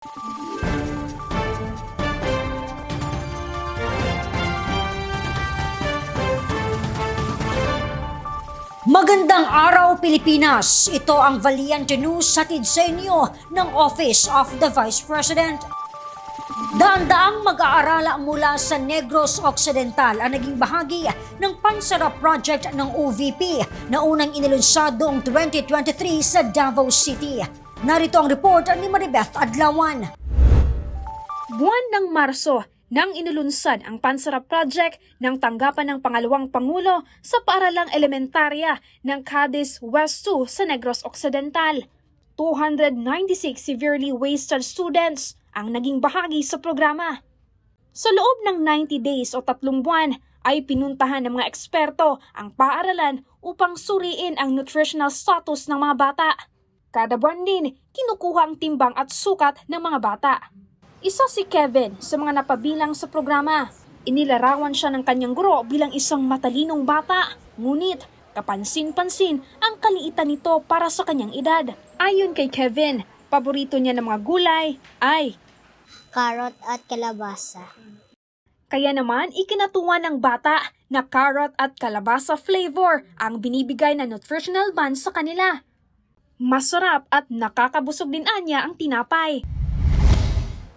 Magandang araw, Pilipinas! Ito ang Valiente News hatid sa inyo ng Office of the Vice President. Daan-daang mag-aarala mula sa Negros Occidental ang naging bahagi ng Pansarap Project ng OVP na unang inilunsad noong 2023 sa Davao City. Narito ang report ni Maribeth Adlawan. Buwan ng Marso nang inulunsad ang Pansarap Project ng tanggapan ng pangalawang Pangulo sa paaralang elementarya ng Cadiz West 2 sa Negros Occidental. 296 severely wasted students ang naging bahagi sa programa. Sa loob ng 90 days o 3 buwan ay pinuntahan ng mga eksperto ang paaralan upang suriin ang nutritional status ng mga bata. Kada buwan din, kinukuha ang timbang at sukat ng mga bata. Isa si Kevin sa mga napabilang sa programa. Inilarawan siya ng kanyang guro bilang isang matalinong bata. Ngunit kapansin-pansin ang kaliitan nito para sa kanyang edad. Ayon kay Kevin, paborito niya ng mga gulay ay carrot at kalabasa. Kaya naman ikinatuwa ng bata na carrot at kalabasa flavor ang binibigay na nutritional band sa kanila. Masarap at nakakabusog din anya ang tinapay.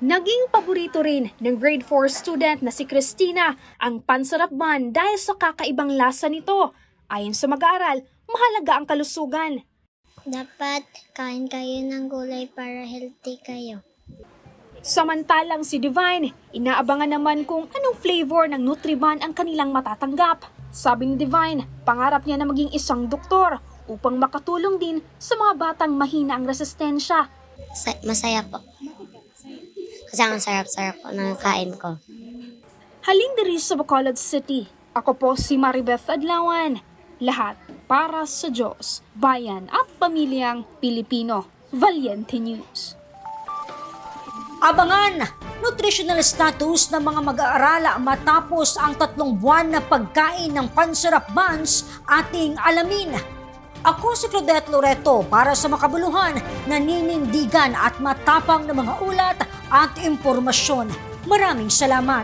Naging paborito rin ng grade 4 student na si Christina ang Pansarap Bun dahil sa kakaibang lasa nito. Ayon sa mag-aaral, mahalaga ang kalusugan. Dapat kain kayo ng gulay para healthy kayo. Samantalang si Divine, inaabangan naman kung anong flavor ng Nutriban ang kanilang matatanggap. Sabi ni Divine, pangarap niya na maging isang doktor upang makatulong din sa mga batang mahina ang resistensya. Masaya po. Kasi ang sarap-sarap po ng kain ko. Halin diri sa Bacolod City, ako po si Maribeth Adlawan. Lahat para sa Diyos, bayan at pamilyang Pilipino. Valiente News. Abangan nutritional status ng mga mag-aarala matapos ang 3 buwan na pagkain ng Pansarap Buns ating alamin. Ako si Claudette Loreto para sa makabuluhan, naninindigan at matapang na mga ulat at impormasyon. Maraming salamat.